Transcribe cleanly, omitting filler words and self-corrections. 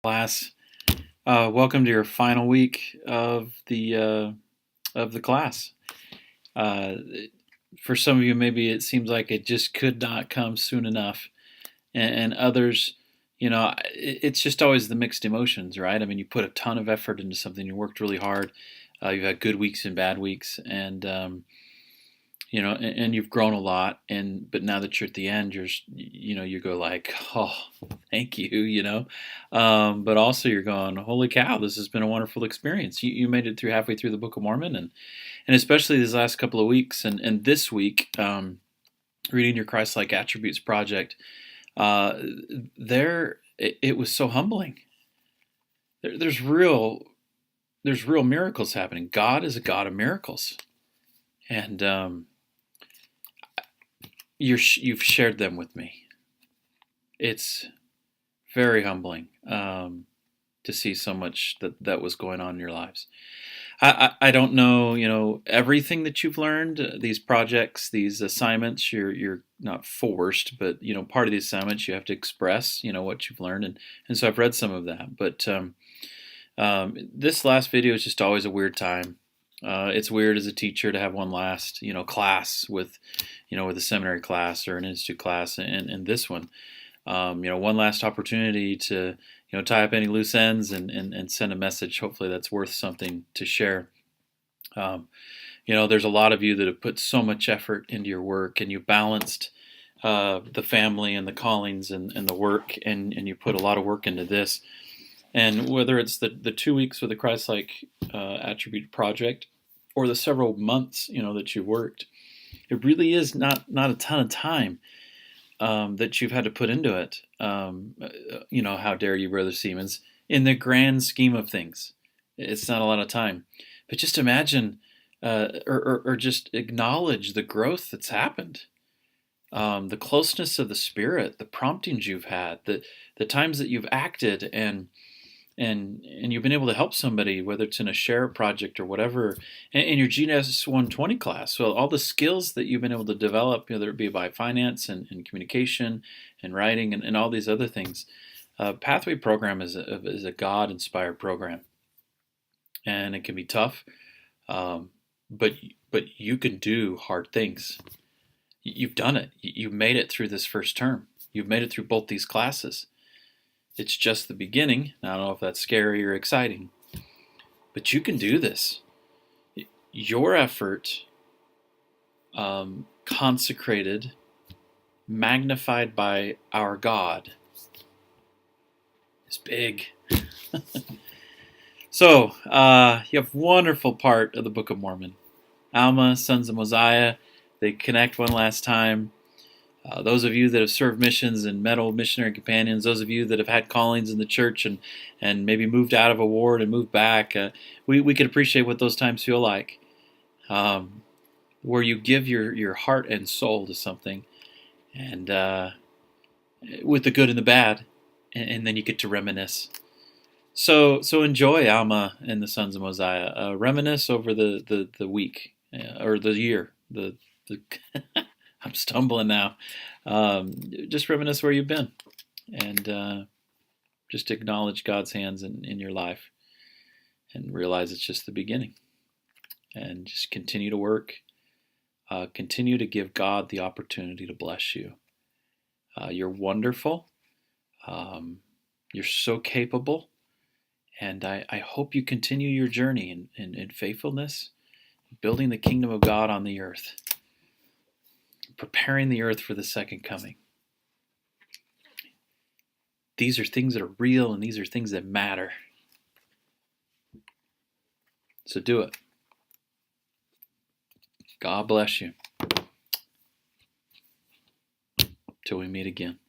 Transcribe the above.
Class. Welcome to your final week of the class. Uh, for some of you, maybe it seems like it just could not come soon enough, and others, it's just always the mixed emotions, right? I mean, you put a ton of effort into something, you worked really hard, you've had good weeks and bad weeks, and and you've grown a lot, and but now that you're at the end, you go like, oh, thank you, but also you're going, holy cow, this has been a wonderful experience. You made it through halfway through the Book of Mormon, and especially these last couple of weeks, and this week, reading your Christ-like attributes project, uh, it was so humbling. There's real miracles happening. God is a God of miracles, and you've shared them with me. It's very humbling to see so much that was going on in your lives. I don't know, everything that you've learned. These projects, these assignments, you're not forced, but part of the assignments you have to express, what you've learned, and so I've read some of that. But this last video is just always a weird time. It's weird as a teacher to have one last, class with a seminary class or an institute class, and this one, one last opportunity to, tie up any loose ends and send a message. Hopefully, that's worth something to share. Um, there's a lot of you that have put so much effort into your work, and you balanced the family and the callings and the work, and you put a lot of work into this. And whether it's the 2 weeks with the Christ-like attribute project, or the several months that you've worked, it really is not a ton of time that you've had to put into it. How dare you, Brother Siemens? In the grand scheme of things, it's not a lot of time. But just imagine, or just acknowledge the growth that's happened, the closeness of the Spirit, the promptings you've had, the times that you've acted and you've been able to help somebody, whether it's in a share project or whatever, in your GNS 120 class. So all the skills that you've been able to develop, whether it be by finance and communication and writing and all these other things, Pathway program is a God-inspired program, and it can be tough, um, but you can do hard things. You've done it. You've made it through this first term. You've made it through both these classes. It's just the beginning. I don't know if that's scary or exciting, but you can do this. Your effort, consecrated, magnified by our God, is big. So, you have wonderful part of the Book of Mormon. Alma, sons of Mosiah, they connect one last time. Those of you that have served missions and met old missionary companions, those of you that have had callings in the church and maybe moved out of a ward and moved back, we can appreciate what those times feel like, where you give your heart and soul to something, and with the good and the bad, and then you get to reminisce. So enjoy Alma and the Sons of Mosiah. Reminisce over the week or the year. The I'm stumbling now. Just reminisce where you've been, and just acknowledge God's hands in your life, and realize it's just the beginning. And just continue to work. Continue to give God the opportunity to bless you. You're wonderful. You're so capable. And I hope you continue your journey in faithfulness, building the kingdom of God on the earth, preparing the earth for the second coming. These are things that are real, and these are things that matter. So do it. God bless you. Till we meet again.